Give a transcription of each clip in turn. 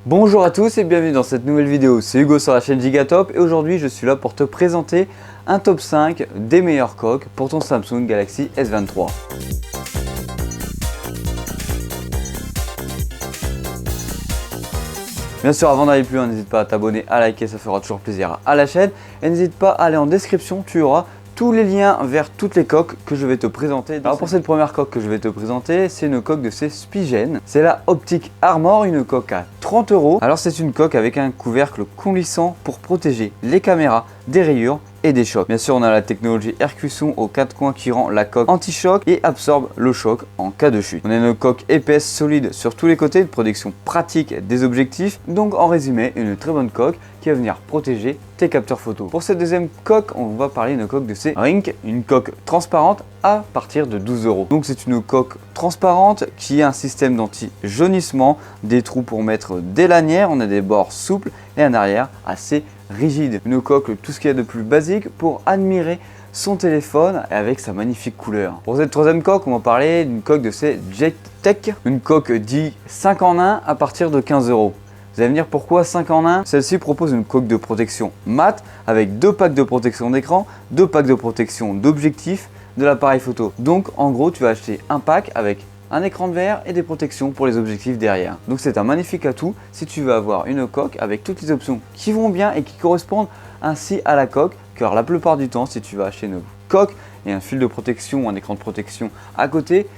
Bonjour à tous et bienvenue dans cette nouvelle vidéo, c'est Hugo sur la chaîne Gigatop et aujourd'hui je suis là pour te présenter un top 5 des meilleures coques pour ton Samsung Galaxy S23. Bien sûr, avant d'aller plus loin, n'hésite pas à t'abonner, à liker, ça fera toujours plaisir à la chaîne. Et n'hésite pas à aller en description, tu auras tous les liens vers toutes les coques que je vais te présenter. Alors pour cette première coque que je vais te présenter, c'est une coque de chez Spigen. C'est la Optic Armor, une coque à 30 €. Alors c'est une coque avec un couvercle coulissant pour protéger les caméras des rayures et des chocs. Bien sûr, on a la technologie air cuisson aux 4 coins qui rend la coque anti-choc et absorbe le choc en cas de chute. On a une coque épaisse, solide sur tous les côtés, une protection pratique des objectifs. Donc en résumé, une très bonne coque qui va venir protéger tes capteurs photo. Pour cette deuxième coque, on va parler d'une coque de chez Ring, une coque transparente à partir de 12 €. Donc c'est une coque transparente qui a un système d'anti-jaunissement, des trous pour mettre des lanières, on a des bords souples et un arrière assez rigide. Une coque, tout ce qu'il y a de plus basique pour admirer son téléphone avec sa magnifique couleur. Pour cette troisième coque, on va parler d'une coque de chez Jettech, une coque dit 5 en 1 à partir de 15 €. Vous allez me dire pourquoi 5 en 1? Celle-ci propose une coque de protection mat avec 2 packs de protection d'écran, 2 packs de protection d'objectif de l'appareil photo. Donc en gros, tu vas acheter un pack avec un écran de verre et des protections pour les objectifs derrière. Donc c'est un magnifique atout si tu veux avoir une coque avec toutes les options qui vont bien et qui correspondent ainsi à la coque, car la plupart du temps, si tu vas acheter une coque et un fil de protection ou un écran de protection à côté,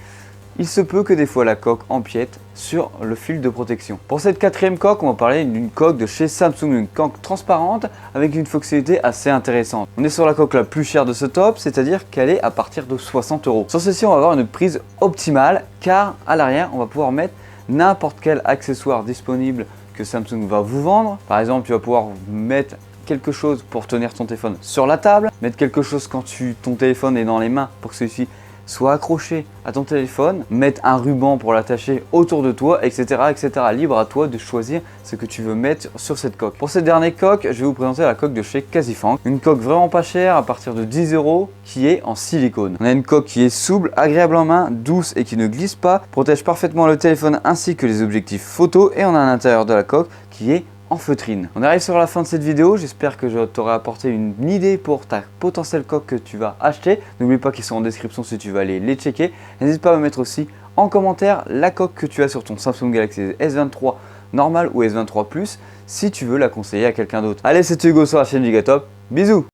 il se peut que des fois la coque empiète sur le fil de protection. Pour cette quatrième coque, on va parler d'une coque de chez Samsung, une coque transparente avec une fonctionnalité assez intéressante. On est sur la coque la plus chère de ce top, c'est-à-dire qu'elle est à partir de 60 €. Sur celle-ci, on va avoir une prise optimale car à l'arrière, on va pouvoir mettre n'importe quel accessoire disponible que Samsung va vous vendre. Par exemple, tu vas pouvoir mettre quelque chose pour tenir ton téléphone sur la table, mettre quelque chose quand ton téléphone est dans les mains pour que celui-ci soit accroché à ton téléphone, mettre un ruban pour l'attacher autour de toi, etc., etc. Libre à toi de choisir ce que tu veux mettre sur cette coque. Pour cette dernière coque, je vais vous présenter la coque de chez Casifang. Une coque vraiment pas chère à partir de 10 € qui est en silicone. On a une coque qui est souple, agréable en main, douce et qui ne glisse pas, protège parfaitement le téléphone ainsi que les objectifs photo et on a à l'intérieur de la coque qui est en feutrine. On arrive sur la fin de cette vidéo, j'espère que je t'aurai apporté une idée pour ta potentielle coque que tu vas acheter. N'oublie pas qu'ils sont en description si tu vas aller les checker. N'hésite pas à me mettre aussi en commentaire la coque que tu as sur ton Samsung Galaxy S23 normal ou S23 Plus si tu veux la conseiller à quelqu'un d'autre. Allez, c'était Hugo sur la chaîne Gigatop, bisous!